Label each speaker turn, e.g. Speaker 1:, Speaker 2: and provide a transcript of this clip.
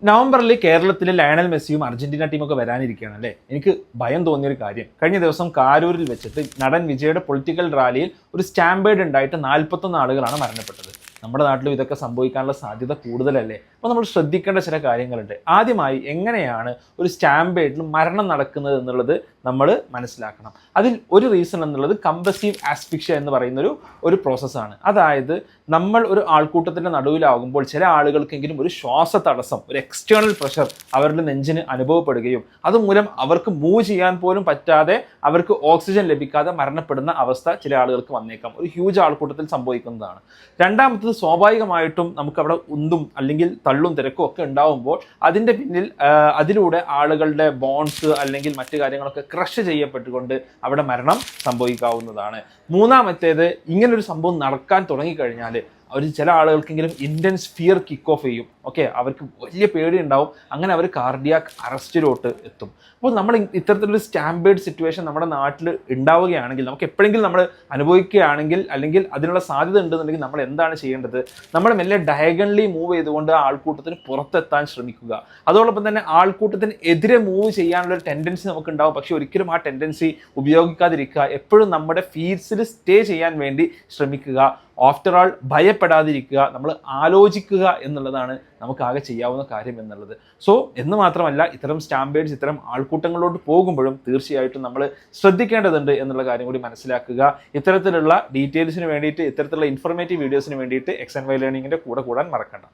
Speaker 1: നവംബറിൽ കേരളത്തിലെ ലയണൽ മെസ്സിയും അർജന്റീന ടീമൊക്കെ വരാനിരിക്കുകയാണ് അല്ലേ. എനിക്ക് ഭയം തോന്നിയൊരു കാര്യം, കഴിഞ്ഞ ദിവസം കാരൂരിൽ വെച്ചിട്ട് നടൻ വിജയുടെ പൊളിറ്റിക്കൽ റാലിയിൽ ഒരു സ്റ്റാമ്പേഡ് ഉണ്ടായിട്ട് 41 ആളുകളാണ് മരണപ്പെട്ടത്. നമ്മുടെ നാട്ടിലും ഇതൊക്കെ സംഭവിക്കാനുള്ള സാധ്യത കൂടുതലല്ലേ. അപ്പോൾ നമ്മൾ ശ്രദ്ധിക്കേണ്ട ചില കാര്യങ്ങളുണ്ട്. ആദ്യമായി എങ്ങനെയാണ് ഒരു സ്റ്റാമ്പേഡിൽ മരണം നടക്കുന്നത് എന്നുള്ളത് നമ്മൾ മനസ്സിലാക്കണം. അതിൽ ഒരു റീസൺ എന്നുള്ളത് കമ്പസീവ് ആസ്ഫിക്ഷ്യ എന്ന് പറയുന്നൊരു പ്രോസസ്സാണ്. അതായത് നമ്മൾ ഒരു ആൾക്കൂട്ടത്തിൻ്റെ നടുവിലാകുമ്പോൾ ചില ആളുകൾക്കെങ്കിലും ഒരു ശ്വാസ തടസ്സം, ഒരു എക്സ്റ്റേണൽ പ്രഷർ അവരുടെ നെഞ്ചിന് അനുഭവപ്പെടുകയും അതുമൂലം അവർക്ക് മൂവ് ചെയ്യാൻ പോലും പറ്റാതെ അവർക്ക് ഓക്സിജൻ ലഭിക്കാതെ മരണപ്പെടുന്ന അവസ്ഥ ചില ആളുകൾക്ക് വന്നേക്കാം. ഒരു ഹ്യൂജ് ആൾക്കൂട്ടത്തിൽ സംഭവിക്കുന്നതാണ്. രണ്ടാമത്തത് സ്വാഭാവികമായിട്ടും നമുക്കവിടെ ഉന്തും അല്ലെങ്കിൽ തള്ളും തിരക്കും ഒക്കെ ഉണ്ടാവുമ്പോൾ അതിൻ്റെ പിന്നിൽ അതിലൂടെ ആളുകളുടെ ബോൺസ് അല്ലെങ്കിൽ മറ്റു കാര്യങ്ങളൊക്കെ ക്രഷ് ചെയ്യപ്പെട്ടുകൊണ്ട് അവിടെ മരണം സംഭവിക്കാവുന്നതാണ്. മൂന്നാമത്തേത്, ഇങ്ങനൊരു സംഭവം നടക്കാൻ തുടങ്ങിക്കഴിഞ്ഞാൽ ചില ആളുകൾക്കെങ്കിലും ഇൻറ്റൻസ് ഫിയർ കിക്ക് ഓഫ് ചെയ്യും. ഓക്കെ, അവർക്ക് വലിയ പേടി ഉണ്ടാവും. അങ്ങനെ അവർ കാർഡിയാക് അറസ്റ്റിലോട്ട് എത്തും. അപ്പോൾ നമ്മൾ ഇത്തരത്തിലൊരു സ്റ്റാമ്പേഡ് സിറ്റുവേഷൻ നമ്മുടെ നാട്ടിൽ ഉണ്ടാവുകയാണെങ്കിൽ, നമുക്ക് എപ്പോഴെങ്കിലും നമ്മൾ അനുഭവിക്കുകയാണെങ്കിൽ അല്ലെങ്കിൽ അതിനുള്ള സാധ്യത ഉണ്ടെന്നുണ്ടെങ്കിൽ നമ്മൾ എന്താണ് ചെയ്യേണ്ടത്? നമ്മൾ മെല്ലെ ഡയഗണലി മൂവ് ചെയ്തുകൊണ്ട് ആൾക്കൂട്ടത്തിന് പുറത്തെത്താൻ ശ്രമിക്കുക. അതോടൊപ്പം തന്നെ ആൾക്കൂട്ടത്തിന് എതിരെ മൂവ് ചെയ്യാനുള്ളൊരു ടെൻഡൻസി നമുക്ക് ഉണ്ടാവും. പക്ഷെ ഒരിക്കലും ആ ടെൻഡൻസി ഉപയോഗിക്കാതിരിക്കുക. എപ്പോഴും നമ്മുടെ ഫീൽഡ്സിൽ സ്റ്റേ ചെയ്യാൻ വേണ്ടി ശ്രമിക്കുക. ആഫ്റ്റർ ആൾ ഭയപ്പെടാതിരിക്കുക, നമ്മൾ ആലോചിക്കുക എന്നുള്ളതാണ് നമുക്കാകെ ചെയ്യാവുന്ന കാര്യം എന്നുള്ളത്. സോ എന്ന് മാത്രമല്ല, ഇത്തരം സ്റ്റാമ്പേഡ്സ് ഇത്തരം ആൾക്കൂട്ടങ്ങളിലോട്ട് പോകുമ്പോഴും തീർച്ചയായിട്ടും നമ്മൾ ശ്രദ്ധിക്കേണ്ടതുണ്ട് എന്നുള്ള കാര്യം കൂടി മനസ്സിലാക്കുക. ഇത്തരത്തിലുള്ള ഡീറ്റെയിൽസിന് വേണ്ടിയിട്ട്, ഇത്തരത്തിലുള്ള ഇൻഫോർമേറ്റീവ് വീഡിയോസിന് വേണ്ടിയിട്ട് XNY ലേണിംഗിൻ്റെ കൂടെ കൂടാൻ മറക്കണ്ട.